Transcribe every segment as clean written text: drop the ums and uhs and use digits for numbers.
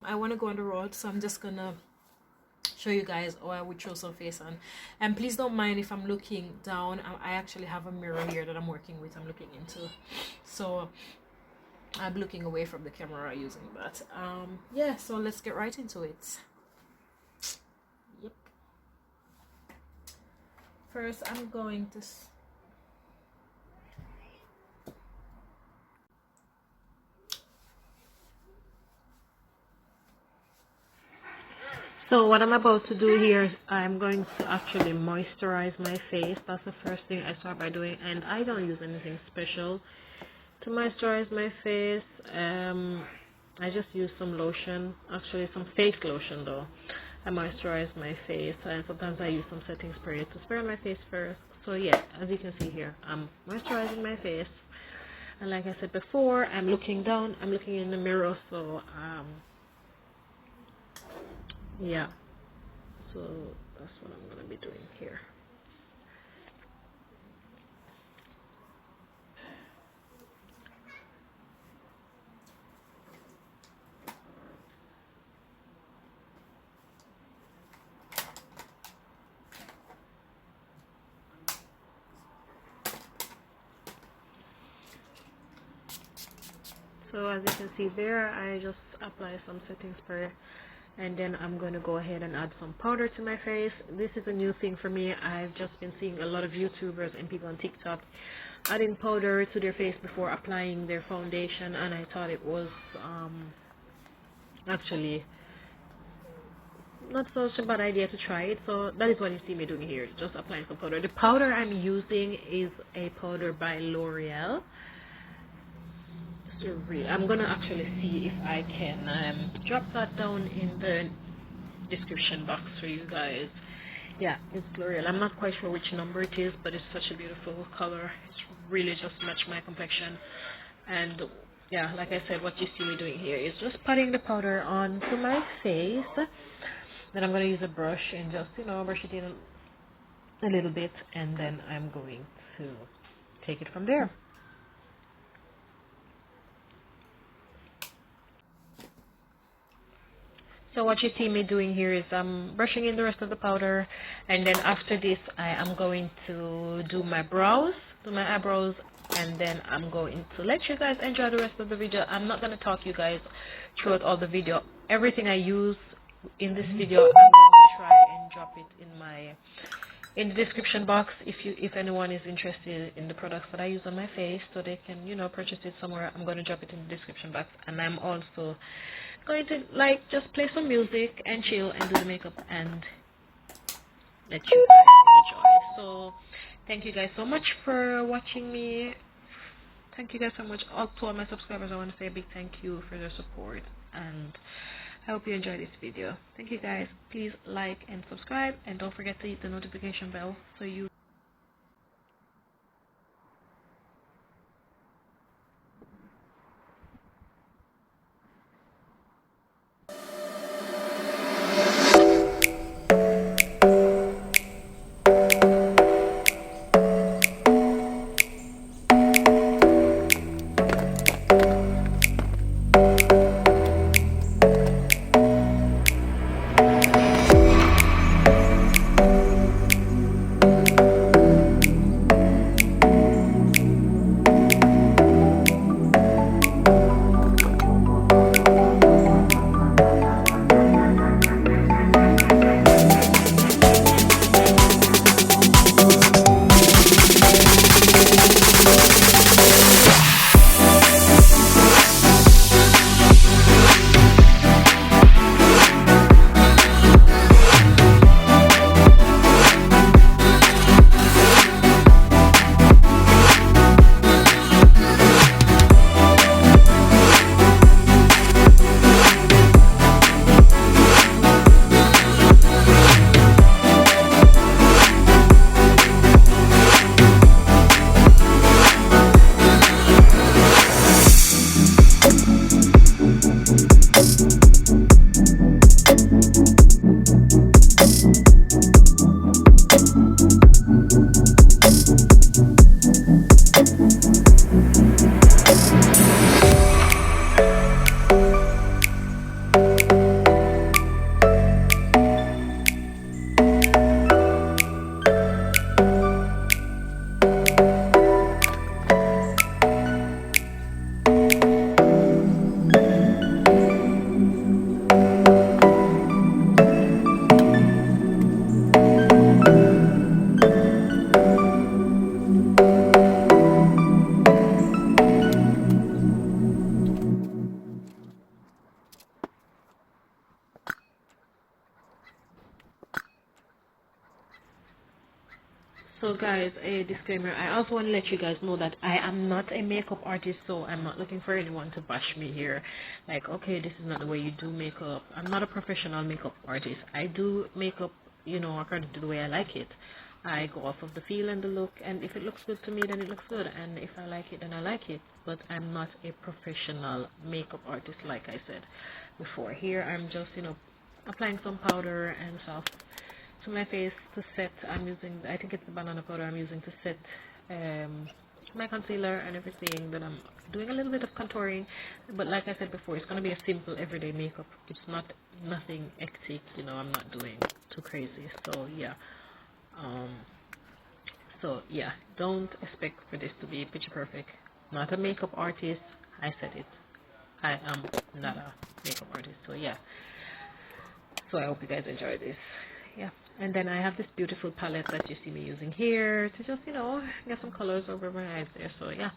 I want to go on the road, so I'm just gonna show you guys how I would throw some face on. And please don't mind if I'm looking down. I actually have a mirror here that I'm working with, I'm looking into, so I'm looking away from the camera using that. Yeah, so let's get right into it. Yep. First I'm going to So what I'm about to do here is I'm going to actually moisturize my face. That's the first thing I start by doing, and I don't use anything special to moisturize my face. I just use some lotion, actually some face lotion though. I moisturize my face, and sometimes I use some setting spray to spray on my face first. So yeah, as you can see here, I'm moisturizing my face, and like I said before, I'm looking down, I'm looking in the mirror, so yeah, so that's what I'm gonna be doing here. So as you can see there, I just apply some setting spray, and then I'm going to go ahead and add some powder to my face. This is a new thing for me. I've just been seeing a lot of YouTubers and people on TikTok adding powder to their face before applying their foundation, and I thought it was actually not such a bad idea to try it. So that is what you see me doing here, just applying some powder. The powder I'm using is a powder by Loreal. I'm gonna actually see if I can drop that down in the description box for you guys. Yeah, it's L'Oreal. I'm not quite sure which number it is, but it's such a beautiful color. It's really just matched my complexion. And yeah, like I said, what you see me doing here is just putting the powder onto my face. Then I'm gonna use a brush and just, you know, brush it in a little bit, and then I'm going to take it from there. So what you see me doing here is I'm brushing in the rest of the powder, and then after this I am going to do my brows, do my eyebrows, and then I'm going to let you guys enjoy the rest of the video. I'm not going to talk you guys throughout all the video. Everything I use in this video I'm going to try and drop it in the description box if anyone is interested in the products that I use on my face, so they can, you know, purchase it somewhere. I'm going to drop it in the description box, and I'm also going to like just play some music and chill and do the makeup and let you guys enjoy. So thank you guys so much for watching me. Thank you guys so much. All to all my subscribers, I want to say a big thank you for their support, and I hope you enjoyed this video. Thank you guys. Please like and subscribe, and don't forget to hit the notification bell so you So guys, a disclaimer, I also want to let you guys know that I am not a makeup artist, so I'm not looking for anyone to bash me here. Like, okay, this is not the way you do makeup. I'm not a professional makeup artist. I do makeup, you know, according to the way I like it. I go off of the feel and the look, and if it looks good to me, then it looks good, and if I like it, then I like it. But I'm not a professional makeup artist, like I said before. Here, I'm just, you know, applying some powder and stuff to my face to set. I'm using, I think it's the banana powder I'm using to set my concealer and everything. Then I'm doing a little bit of contouring, but like I said before, it's going to be a simple everyday makeup. It's not nothing hectic, you know. I'm not doing too crazy. So yeah, don't expect for this to be picture perfect. Not a makeup artist. I said it, I am not a makeup artist. So yeah, so I hope you guys enjoy this. Yeah, and then I have this beautiful palette that you see me using here to just, you know, get some colors over my eyes there. So yeah.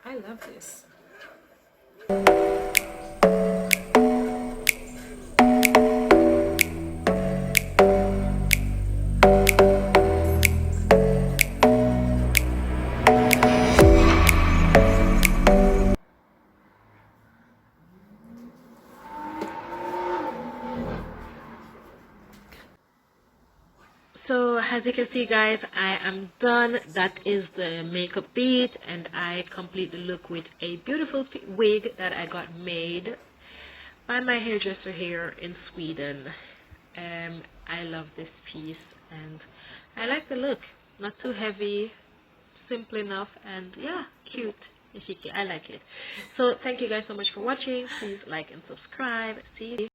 I love this. So as you can see guys, I am done. That is the makeup beat, and I complete the look with a beautiful wig that I got made by my hairdresser here in Sweden. I love this piece and I like the look. Not too heavy, simple enough, and yeah, cute. I like it. So thank you guys so much for watching. Please like and subscribe. See you.